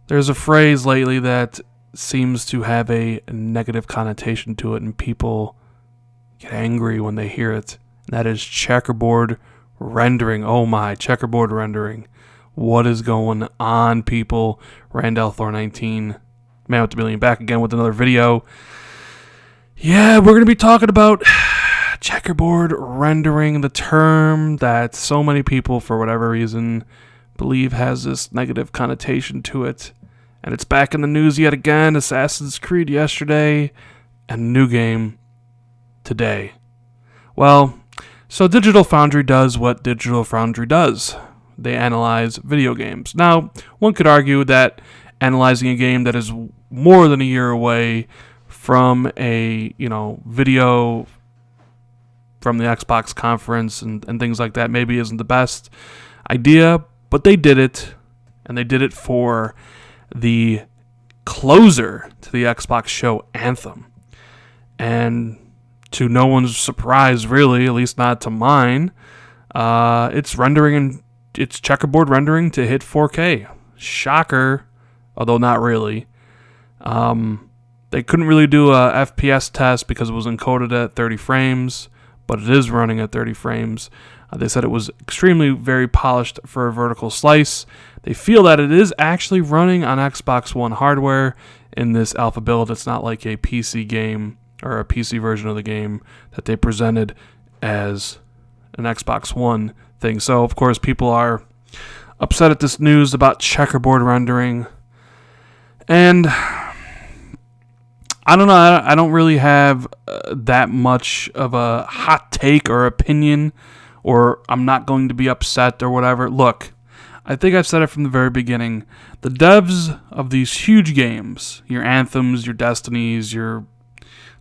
There's a phrase lately that seems to have a negative connotation to it, and people get angry when they hear it. And that is checkerboard rendering. Oh my, checkerboard rendering. What is going on, people? Randall419, Man with the Million, back again with another video. Yeah, we're going to be talking about checkerboard rendering, the term that so many people, for whatever reason, believe has this negative connotation to it. And it's back in the news yet again. Assassin's Creed yesterday, and a new game today. Well, so Digital Foundry does what Digital Foundry does. They analyze video games. Now, one could argue that analyzing a game that is more than a year away from a, video from the Xbox conference and things like that maybe isn't the best idea, but they did it, and they did it for the closer to the Xbox show, Anthem. And to no one's surprise, really, at least not to mine, it's checkerboard rendering to hit 4K. Shocker, although not really. They couldn't really do a FPS test because it was encoded at 30 frames, but it is running at 30 frames. They said it was extremely very polished for a vertical slice. They feel that it is actually running on Xbox One hardware in this alpha build. It's not like a PC game or a PC version of the game that they presented as an Xbox One thing. So, of course, people are upset at this news about checkerboard rendering. And I don't know, I don't really have that much of a hot take or opinion, or I'm not going to be upset or whatever. Look, I think I've said it from the very beginning. The devs of these huge games, your Anthems, your Destinies, your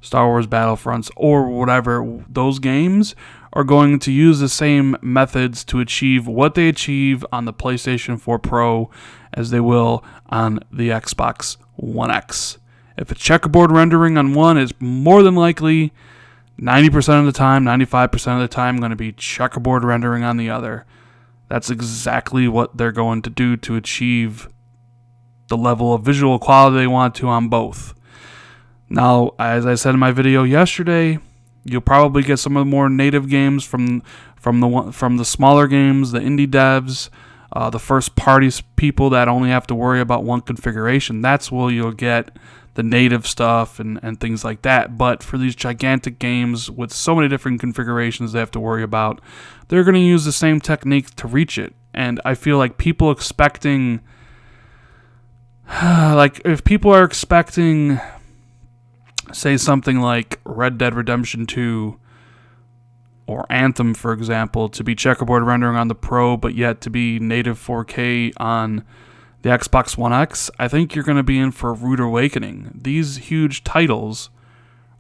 Star Wars Battlefronts, or whatever, those games are going to use the same methods to achieve what they achieve on the PlayStation 4 Pro as they will on the Xbox One X. If it's checkerboard rendering on one, it's more than likely 90% of the time, 95% of the time, going to be checkerboard rendering on the other. That's exactly what they're going to do to achieve the level of visual quality they want to on both. Now, as I said in my video yesterday, you'll probably get some of the more native games from the smaller games, the indie devs, the first party people that only have to worry about one configuration. That's where you'll get the native stuff and things like that. But for these gigantic games with so many different configurations they have to worry about, they're going to use the same technique to reach it. And I feel like people expecting, if people are expecting, say something like Red Dead Redemption 2 or Anthem, for example, to be checkerboard rendering on the Pro, but yet to be native 4K on the Xbox One X, I think you're going to be in for a rude awakening. These huge titles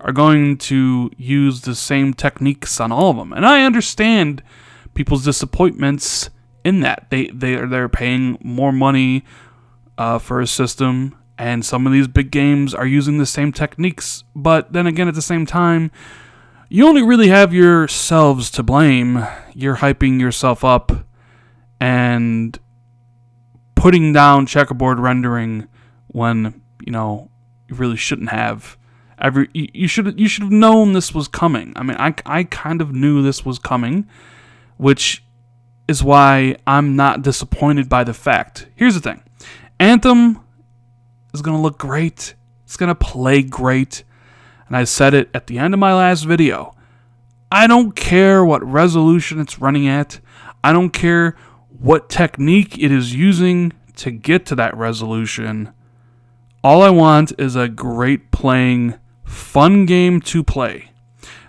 are going to use the same techniques on all of them. And I understand people's disappointments in that. They're paying more money for a system, and some of these big games are using the same techniques. But then again, at the same time, you only really have yourselves to blame. You're hyping yourself up and putting down checkerboard rendering when, you really shouldn't have. You should have known this was coming. I mean, I kind of knew this was coming, which is why I'm not disappointed by the fact. Here's the thing. Anthem is going to look great. It's going to play great. And I said it at the end of my last video. I don't care what resolution it's running at. I don't care what technique it is using to get to that resolution. All I want is a great playing, fun game to play.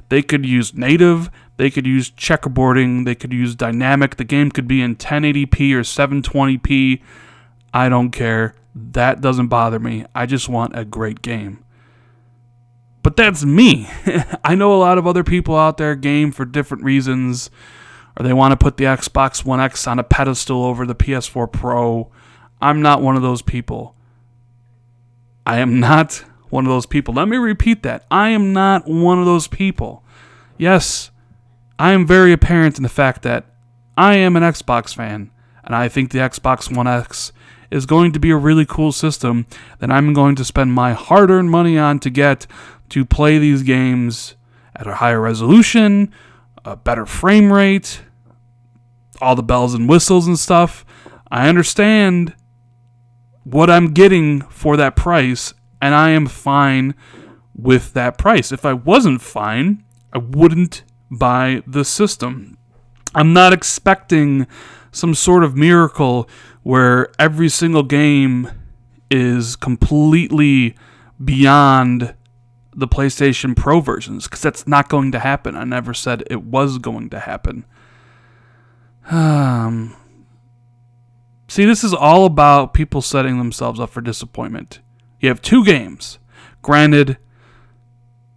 They could use native, they could use checkerboarding, they could use dynamic. The game could be in 1080p or 720p. I don't care. That doesn't bother me. I just want a great game. But that's me. I know a lot of other people out there game for different reasons, or they want to put the Xbox One X on a pedestal over the PS4 Pro. I'm not one of those people. I am not one of those people. Let me repeat that. I am not one of those people. Yes, I am very apparent in the fact that I am an Xbox fan, and I think the Xbox One X is going to be a really cool system that I'm going to spend my hard-earned money on to get to play these games at a higher resolution, a better frame rate, all the bells and whistles and stuff. I understand what I'm getting for that price, and I am fine with that price. If I wasn't fine, I wouldn't buy the system. I'm not expecting some sort of miracle where every single game is completely beyond the PlayStation Pro versions, because that's not going to happen. I never said it was going to happen. See, this is all about people setting themselves up for disappointment. You have 2 games. Granted,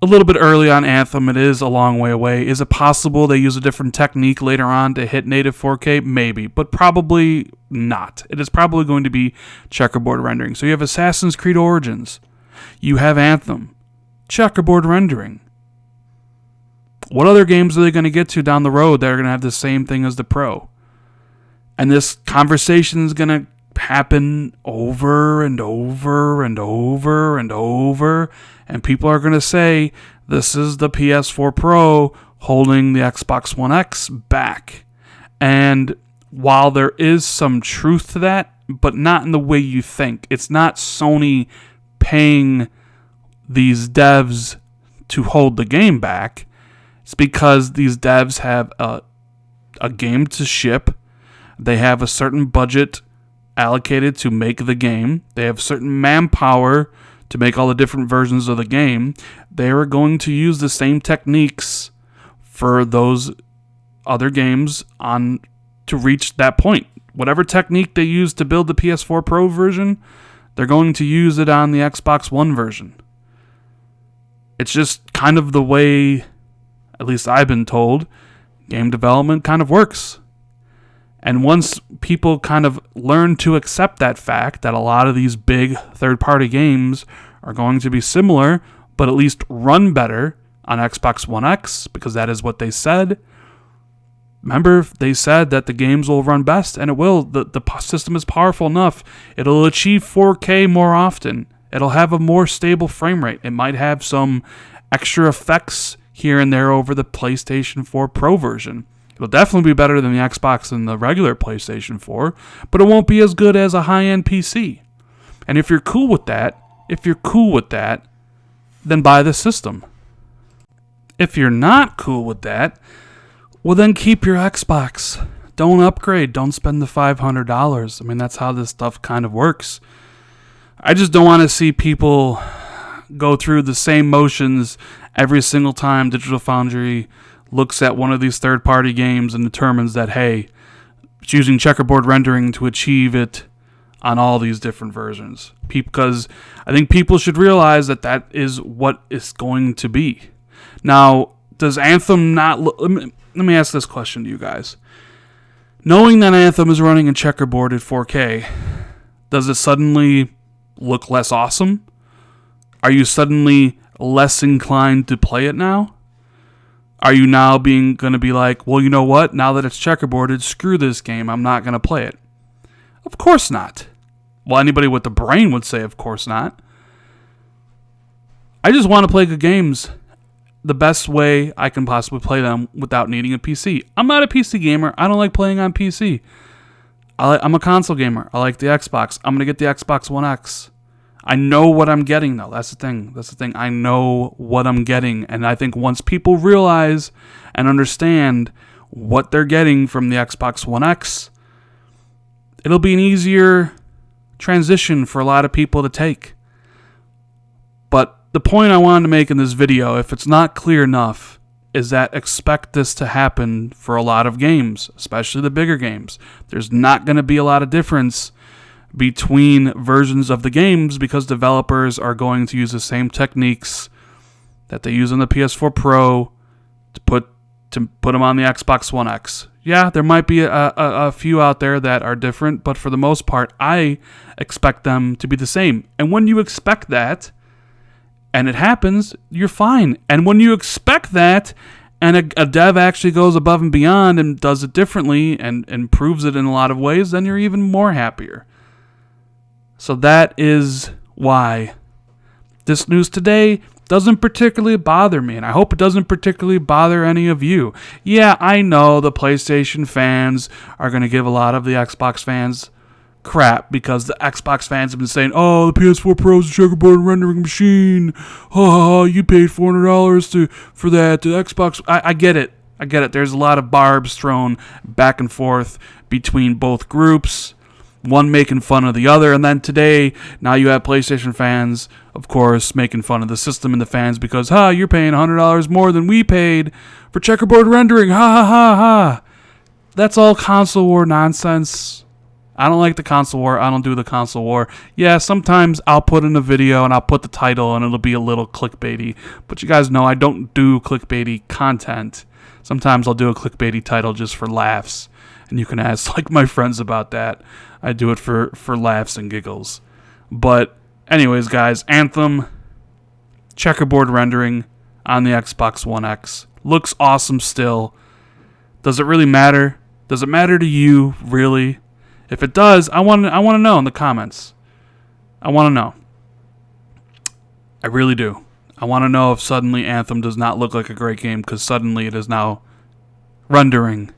a little bit early on Anthem, it is a long way away. Is it possible they use a different technique later on to hit native 4K? Maybe, but probably not. It is probably going to be checkerboard rendering. So you have Assassin's Creed Origins. You have Anthem. Checkerboard rendering. What other games are they going to get to down the road that are going to have the same thing as the Pro? And this conversation is going to happen over and over and over and over. And people are going to say, this is the PS4 Pro holding the Xbox One X back. And while there is some truth to that, but not in the way you think. It's not Sony paying these devs to hold the game back. It's because these devs have a game to ship. They have a certain budget allocated to make the game. They have certain manpower to make all the different versions of the game. They are going to use the same techniques for those other games on to reach that point. Whatever technique they use to build the PS4 Pro version, they're going to use it on the Xbox One version. It's just kind of the way, at least I've been told, game development kind of works. And once people kind of learn to accept that fact that a lot of these big third-party games are going to be similar, but at least run better on Xbox One X, because that is what they said. Remember, they said that the games will run best, and it will. The system is powerful enough. It'll achieve 4K more often. It'll have a more stable frame rate. It might have some extra effects here and there over the PlayStation 4 Pro version. It'll definitely be better than the Xbox and the regular PlayStation 4, but it won't be as good as a high-end PC. And if you're cool with that, then buy the system. If you're not cool with that, well, then keep your Xbox. Don't upgrade. Don't spend the $500. I mean, that's how this stuff kind of works. I just don't want to see people go through the same motions every single time Digital Foundry looks at one of these third-party games and determines that, hey, it's using checkerboard rendering to achieve it on all these different versions. Because I think people should realize that that is what it's going to be. Now, does Anthem not look... Let me ask this question to you guys. Knowing that Anthem is running in checkerboard at 4K, does it suddenly look less awesome? Are you suddenly less inclined to play it now? Are you now going to be like, well, you know what? Now that it's checkerboarded, screw this game. I'm not going to play it. Of course not. Well, anybody with a brain would say, of course not. I just want to play good games the best way I can possibly play them without needing a PC. I'm not a PC gamer. I don't like playing on PC. I'm a console gamer. I like the Xbox. I'm going to get the Xbox One X. I know what I'm getting, though. That's the thing. I know what I'm getting. And I think once people realize and understand what they're getting from the Xbox One X, it'll be an easier transition for a lot of people to take. But the point I wanted to make in this video, if it's not clear enough, is that expect this to happen for a lot of games, especially the bigger games. There's not going to be a lot of difference between versions of the games because developers are going to use the same techniques that they use on the PS4 Pro to put them on the Xbox One X. Yeah, there might be a few out there that are different, but for the most part, I expect them to be the same. And when you expect that, and it happens, you're fine. And when you expect that, and a dev actually goes above and beyond and does it differently and improves it in a lot of ways, then you're even more happier. So that is why this news today doesn't particularly bother me, and I hope it doesn't particularly bother any of you. Yeah, I know the PlayStation fans are going to give a lot of the Xbox fans crap because the Xbox fans have been saying, oh, the PS4 Pro is a checkerboard rendering machine. Oh, you paid $400 for that. The Xbox, I get it. I get it. There's a lot of barbs thrown back and forth between both groups, one making fun of the other, and then today, now you have PlayStation fans, of course, making fun of the system and the fans because, you're paying $100 more than we paid for checkerboard rendering, ha. That's all console war nonsense. I don't like the console war. I don't do the console war. Yeah, sometimes I'll put in a video and I'll put the title and it'll be a little clickbaity, but you guys know I don't do clickbaity content. Sometimes I'll do a clickbaity title just for laughs, and you can ask like my friends about that. I do it for laughs and giggles. But anyways, guys, Anthem checkerboard rendering on the Xbox One X looks awesome still. Does it really matter? Does it matter to you, really? If it does, I want to know in the comments. I want to know. I really do. I want to know if suddenly Anthem does not look like a great game because suddenly it is now rendering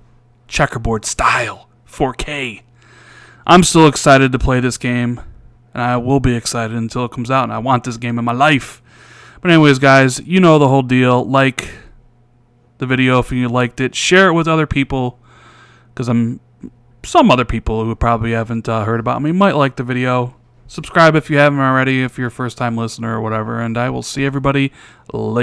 checkerboard style 4K. I'm still excited to play this game, and I will be excited until it comes out, and I want this game in my life. But anyways, guys, you know the whole deal. Like the video if you liked it. Share it with other people, because some other people who probably haven't heard about me might like the video. Subscribe if you haven't already, if you're a first-time listener or whatever, and I will see everybody later.